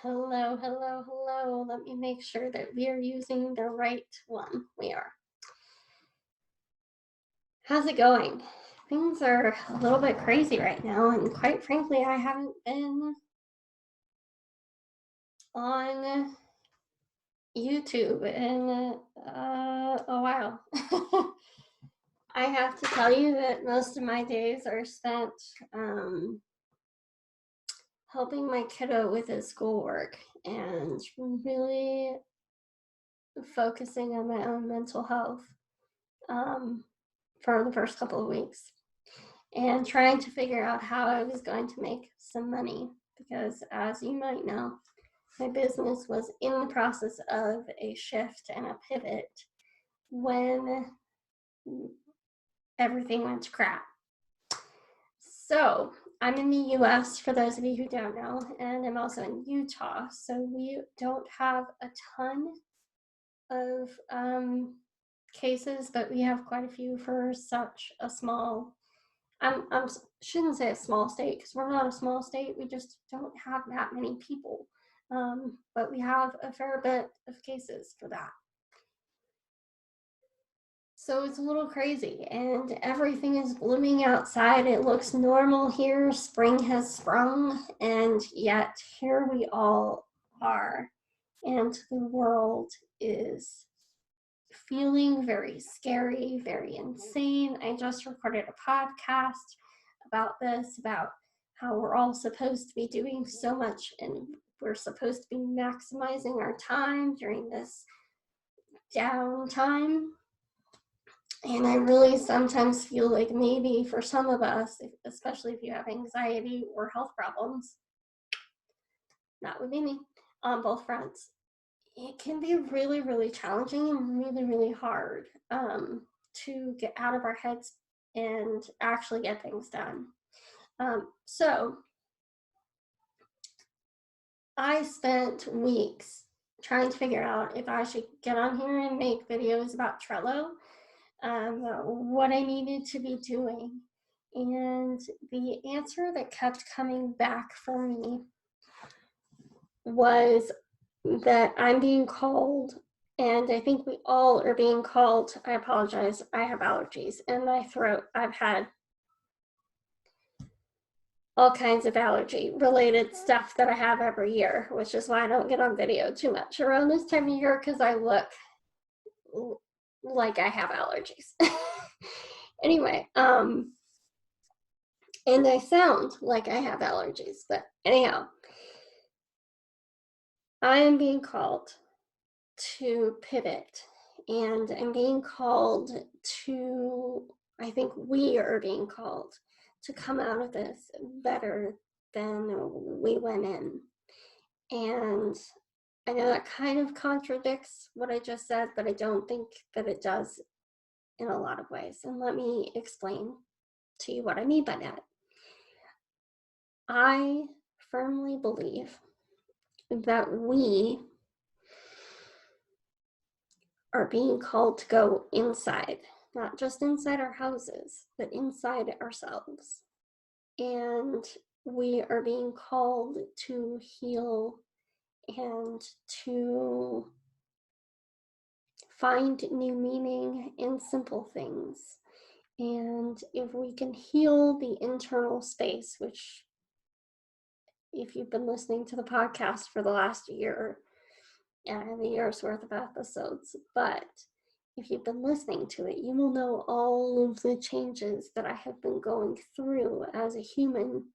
Hello, hello, hello. Let me make sure that we are using the right one. We are. How's it going? Things are a little bit crazy right now, and quite frankly, I haven't been on YouTube in a while. I have to tell you that most of my days are spent um, helping my kiddo with his schoolwork and really focusing on my own mental health. Um, for the first couple of weeks and trying to figure out how I was going to make some money because, as you might know, my business was in the process of a shift and a pivot when everything went to crap. So I'm in the US, for those of you who don't know, and I'm also in Utah. So we don't have a ton of cases, but we have quite a few for such a small I'm shouldn't say a small state because we're not a small state. We just don't have that many people, but we have a fair bit of cases for that. So it's a little crazy, and everything is blooming outside. It looks normal here. Spring has sprung, and yet here we all are, and the world is feeling very scary, very insane. I just recorded a podcast about this, about how we're all supposed to be doing so much and we're supposed to be maximizing our time during this downtime. And I really sometimes feel like maybe for some of us, especially if you have anxiety or health problems, that would be me on both fronts, it can be really, really challenging and really, really hard to get out of our heads and actually get things done. So I spent weeks trying to figure out if I should get on here and make videos about Trello, what I needed to be doing. And the answer that kept coming back for me was that I'm being called, and I think we all are being called. I apologize. I have allergies in my throat. I've had all kinds of allergy related stuff that I have every year, which is why I don't get on video too much around this time of year because I look like I have allergies. Anyway, and I sound like I have allergies, but anyhow, I am being called to pivot, and I'm being called to, I think we are being called to come out of this better than we went in. And I know that kind of contradicts what I just said, but I don't think that it does in a lot of ways. And let me explain to you what I mean by that. I firmly believe that we are being called to go inside, not just inside our houses, but inside ourselves. And we are being called to heal and to find new meaning in simple things. And if we can heal the internal space, which, if you've been listening to the podcast for the last year, and I have a year's worth of episodes, but if you've been listening to it, you will know all of the changes that I have been going through as a human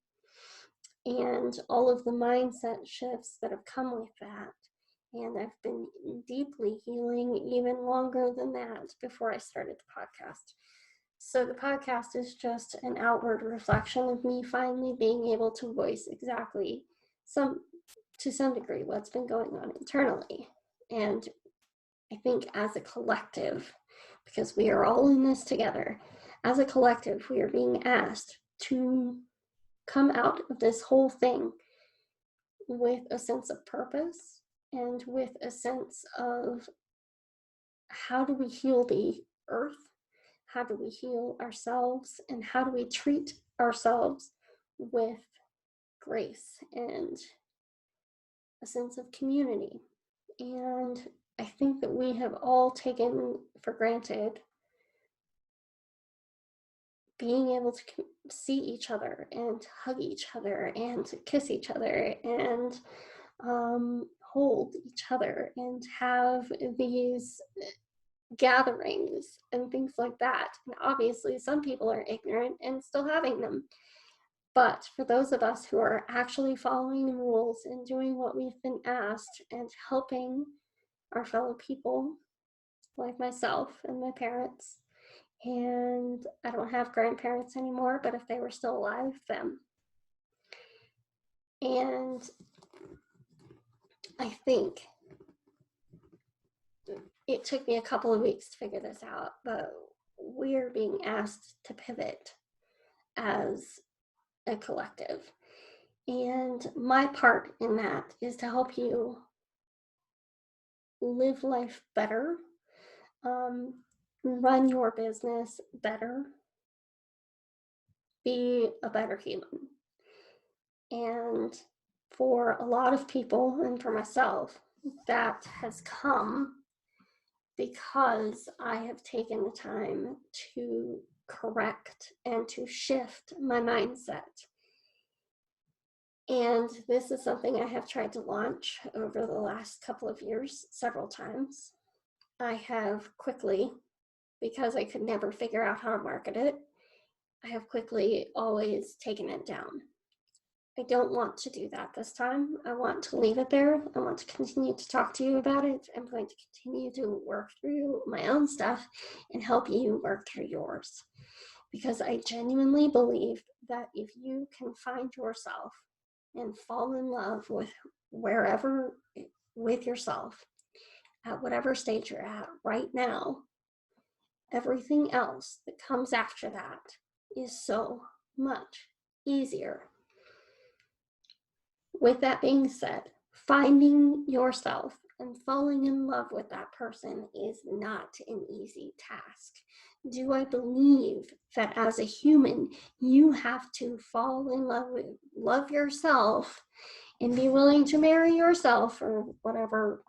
and all of the mindset shifts that have come with that. And I've been deeply healing even longer than that before I started the podcast. So the podcast is just an outward reflection of me finally being able to voice exactly to some degree what's been going on internally. And I think as a collective, because we are all in this together, as a collective, we are being asked to come out of this whole thing with a sense of purpose and with a sense of how do we heal the earth? How do we heal ourselves? And how do we treat ourselves with grace and a sense of community. And I think that we have all taken for granted being able to see each other and hug each other and kiss each other and hold each other and have these gatherings and things like that. And obviously, some people are ignorant and still having them. But for those of us who are actually following the rules and doing what we've been asked and helping our fellow people, like myself and my parents, and I don't have grandparents anymore, but if they were still alive, them. And I think it took me a couple of weeks to figure this out, but we're being asked to pivot as a collective. And my part in that is to help you live life better, run your business better, be a better human. And for a lot of people, and for myself, that has come because I have taken the time to correct and to shift my mindset. And this is something I have tried to launch over the last couple of years several times. I have quickly, because I could never figure out how to market it, I have quickly always taken it down. I don't want to do that this time. I want to leave it there. I want to continue to talk to you about it. I'm going to continue to work through my own stuff and help you work through yours. Because I genuinely believe that if you can find yourself and fall in love with wherever, with yourself, at whatever stage you're at right now, everything else that comes after that is so much easier. With that being said, finding yourself and falling in love with that person is not an easy task. Do I believe that as a human, you have to fall in love with, love yourself, and be willing to marry yourself, or whatever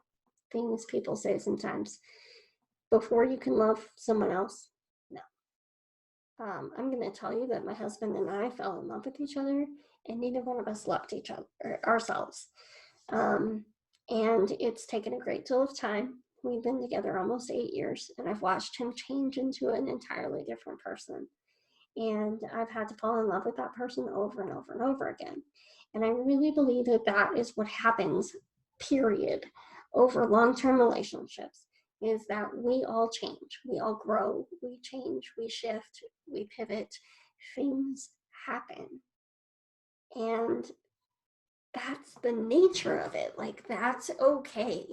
things people say sometimes, before you can love someone else? No. I'm going to tell you that my husband and I fell in love with each other, and neither one of us loved each other, ourselves. And it's taken a great deal of time. We've been together almost 8 years, and I've watched him change into an entirely different person. And I've had to fall in love with that person over and over and over again. And I really believe that that is what happens, period, over long-term relationships, is that we all change, we all grow, we change, we shift, we pivot, things happen. And that's the nature of it. Like, that's okay.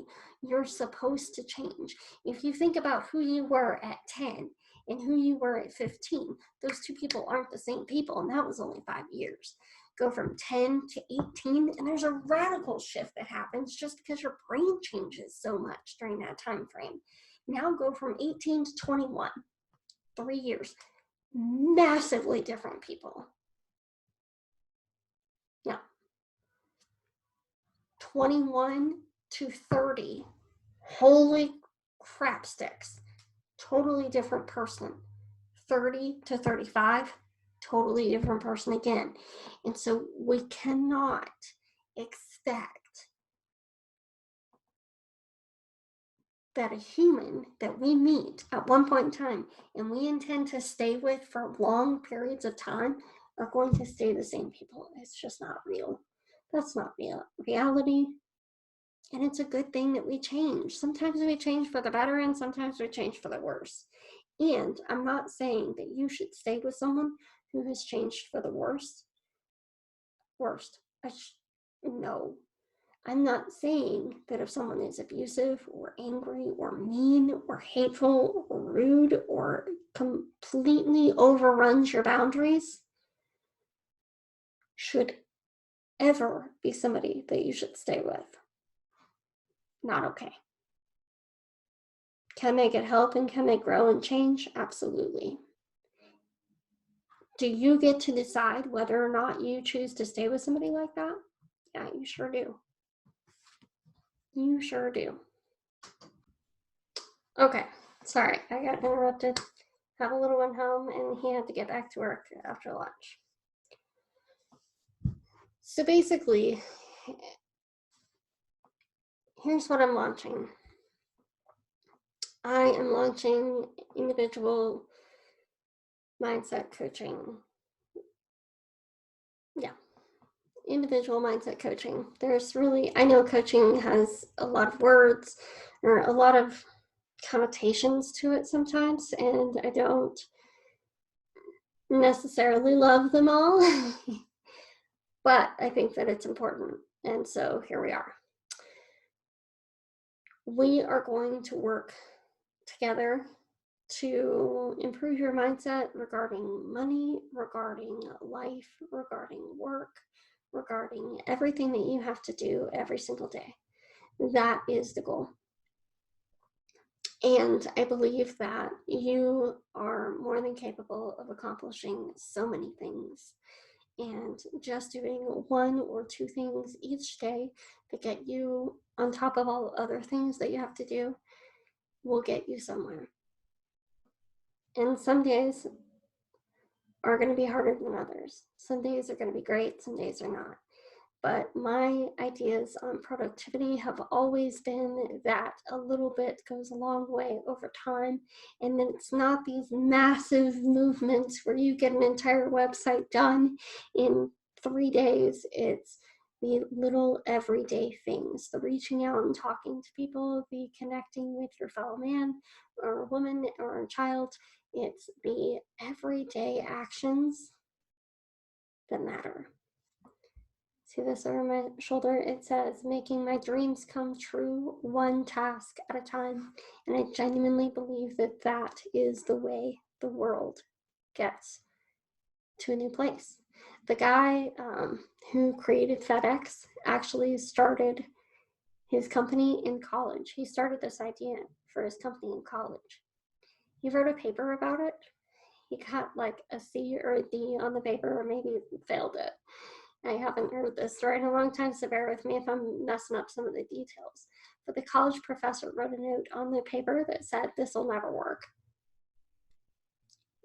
You're supposed to change. If you think about who you were at 10 and who you were at 15, those two people aren't the same people, and that was only 5 years. Go from 10 to 18, and there's a radical shift that happens just because your brain changes so much during that time frame. Now go from 18 to 21, 3 years. Massively different people. Now, 21 to 30, holy crap sticks, totally different person. 30 to 35, totally different person again. And so we cannot expect that a human that we meet at one point in time and we intend to stay with for long periods of time are going to stay the same people. It's just not real. That's not reality. And it's a good thing that we change. Sometimes we change for the better, and sometimes we change for the worse. And I'm not saying that you should stay with someone who has changed for the worst. No. I'm not saying that if someone is abusive or angry or mean or hateful or rude or completely overruns your boundaries should ever be somebody that you should stay with. Not okay. Can they get help and can they grow and change? Absolutely. Do you get to decide whether or not you choose to stay with somebody like that? Yeah, you sure do. You sure do. Okay, sorry, I got interrupted. Have a little one home, and he had to get back to work after lunch. So basically, here's what I'm launching. I am launching individual mindset coaching. Yeah, individual mindset coaching. I know coaching has a lot of words or a lot of connotations to it sometimes, and I don't necessarily love them all, but I think that it's important. And so here we are. We are going to work together to improve your mindset regarding money, regarding life, regarding work, regarding everything that you have to do every single day. That is the goal. And I believe that you are more than capable of accomplishing so many things. And just doing one or two things each day that get you on top of all other things that you have to do will get you somewhere. And some days are going to be harder than others. Some days are going to be great, some days are not. But my ideas on productivity have always been that a little bit goes a long way over time. And then it's not these massive movements where you get an entire website done in 3 days. It's the little everyday things, the reaching out and talking to people, the connecting with your fellow man or woman or child. It's the everyday actions that matter. See this over my shoulder? It says, making my dreams come true one task at a time. And I genuinely believe that that is the way the world gets to a new place. The guy who created FedEx actually started his company in college. He started this idea for his company in college. He wrote a paper about it. He got like a C or a D on the paper, or maybe failed it. I haven't heard this story in a long time, so bear with me if I'm messing up some of the details. But the college professor wrote a note on the paper that said, this will never work.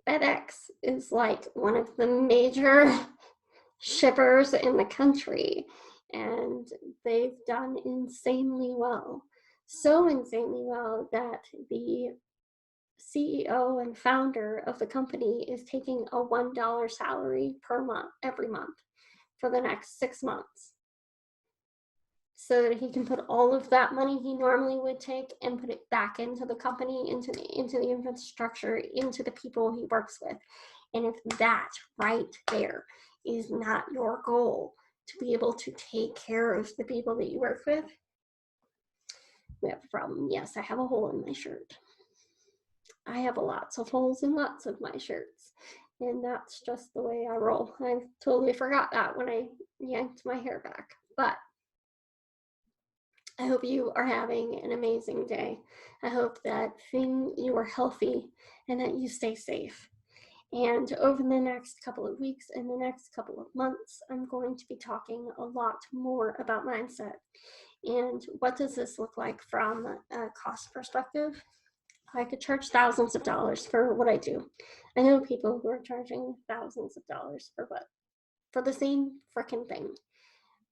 FedEx is like one of the major shippers in the country, and they've done insanely well. So insanely well that the CEO and founder of the company is taking a $1 salary per month, every month, for the next 6 months, so that he can put all of that money he normally would take and put it back into the company, into the infrastructure, into the people he works with. And if that right there is not your goal, to be able to take care of the people that you work with, we have a problem. Yes, I have a hole in my shirt. I have lots of holes in lots of my shirts, and that's just the way I roll. I totally forgot that when I yanked my hair back. But I hope you are having an amazing day. I hope that you are healthy and that you stay safe. And over the next couple of weeks and the next couple of months, I'm going to be talking a lot more about mindset. And what does this look like from a cost perspective? I could charge thousands of dollars for what I do. I know people who are charging thousands of dollars for what? For the same freaking thing.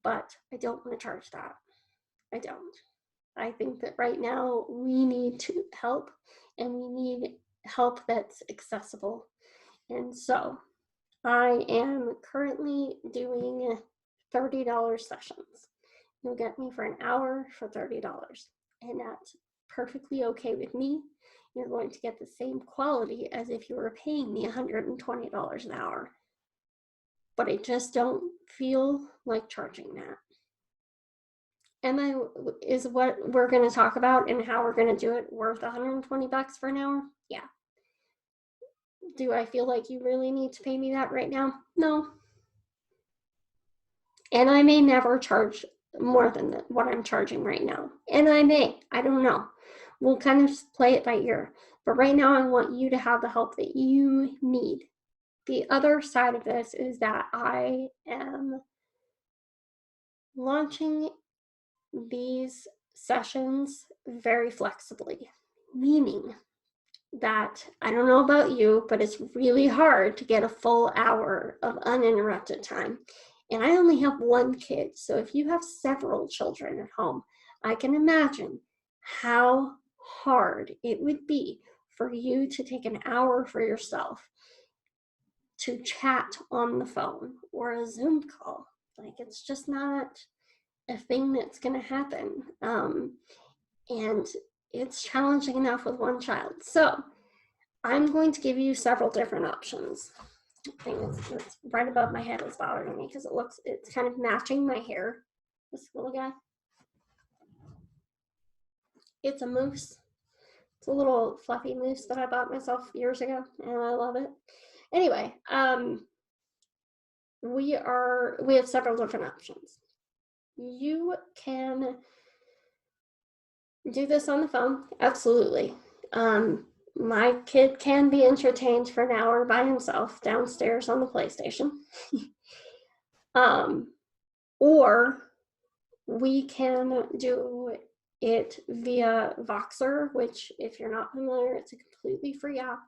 But I don't want to charge that. I don't. I think that right now we need to help, and we need help that's accessible. And so I am currently doing $30 sessions. You'll get me for an hour for $30, and that's perfectly okay with me. You're going to get the same quality as if you were paying me $120 an hour. But I just don't feel like charging that. Is what we're going to talk about and how we're going to do it worth $120 for an hour? Yeah. Do I feel like you really need to pay me that right now? No. And I may never charge more than what I'm charging right now. And I don't know. We'll kind of just play it by ear. But right now, I want you to have the help that you need. The other side of this is that I am launching these sessions very flexibly, meaning that I don't know about you, but it's really hard to get a full hour of uninterrupted time. And I only have one kid, so if you have several children at home, I can imagine how hard it would be for you to take an hour for yourself to chat on the phone or a Zoom call. Like, it's just not a thing that's going to happen. And it's challenging enough with one child. So I'm going to give you several different options. I think it's right above my head is bothering me because it's kind of matching my hair. This little guy. It's a moose. It's a little fluffy moose that I bought myself years ago, and I love it. Anyway, we have several different options. You can do this on the phone, absolutely. My kid can be entertained for an hour by himself downstairs on the PlayStation. Or we can do it via Voxer, which, if you're not familiar, it's a completely free app.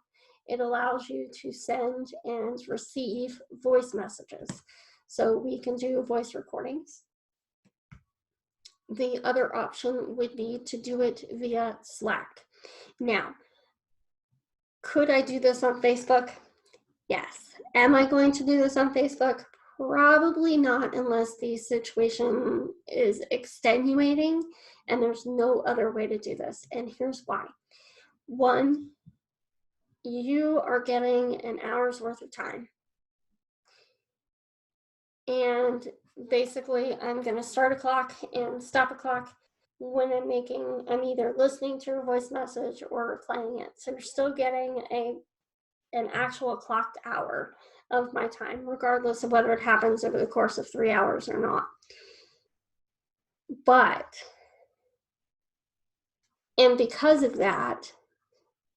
It allows you to send and receive voice messages. So we can do voice recordings. The other option would be to do it via Slack. Now, could I do this on Facebook? Yes. Am I going to do this on Facebook? Probably not, unless the situation is extenuating and there's no other way to do this. And here's why. One, you are getting an hour's worth of time. And basically, I'm going to start a clock and stop a clock when I'm either listening to a voice message or playing it. So you're still getting an actual clocked hour of my time, regardless of whether it happens over the course of 3 hours or not. And because of that,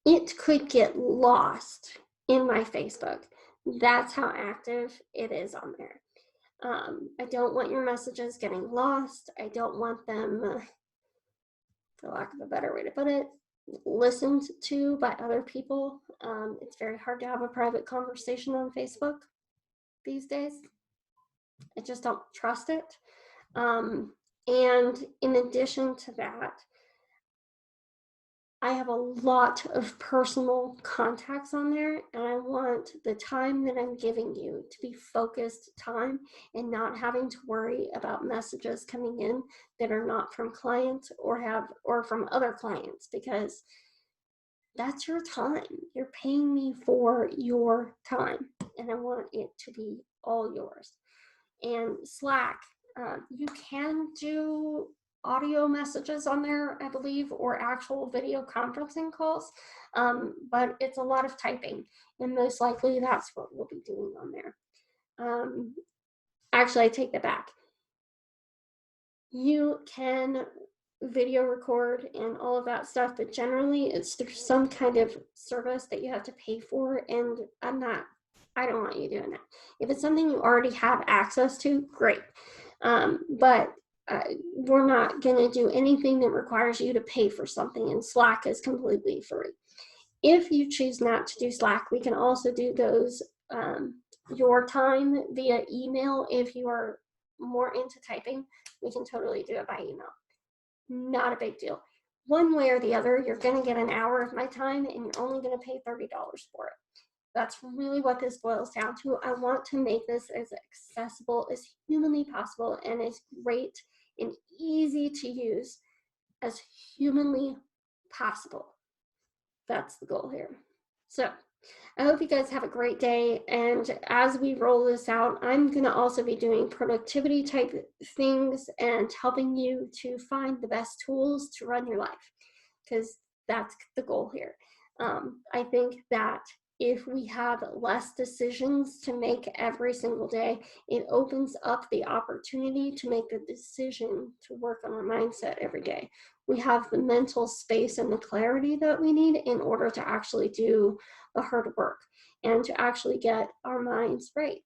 it could get lost in my Facebook. That's how active it is on there. I don't want your messages getting lost. I don't want them, for lack of a better way to put it, listened to by other people. It's very hard to have a private conversation on Facebook these days. I just don't trust it. And in addition to that, I have a lot of personal contacts on there, and I want the time that I'm giving you to be focused time and not having to worry about messages coming in that are not from clients or from other clients, because that's your time. You're paying me for your time, and I want it to be all yours. And Slack, you can do audio messages on there, I believe, or actual video conferencing calls, but it's a lot of typing, and most likely that's what we'll be doing on there. Actually, I take that back. You can video record and all of that stuff, but generally it's through some kind of service that you have to pay for, and I don't want you doing that. If it's something you already have access to, great. But we're not going to do anything that requires you to pay for something, and Slack is completely free. If you choose not to do Slack, we can also do those your time via email. If you are more into typing, we can totally do it by email. Not a big deal. One way or the other, you're going to get an hour of my time, and you're only going to pay $30 for it. That's really what this boils down to. I want to make this as accessible as humanly possible and as great and easy to use as humanly possible. That's the goal here. So I hope you guys have a great day. And as we roll this out, I'm going to also be doing productivity type things and helping you to find the best tools to run your life, because that's the goal here. I think that if we have less decisions to make every single day, it opens up the opportunity to make the decision to work on our mindset every day. We have the mental space and the clarity that we need in order to actually do the hard work and to actually get our minds right.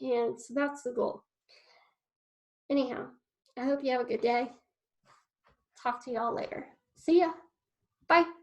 And so that's the goal. Anyhow, I hope you have a good day. talk to y'all later. See ya. Bye.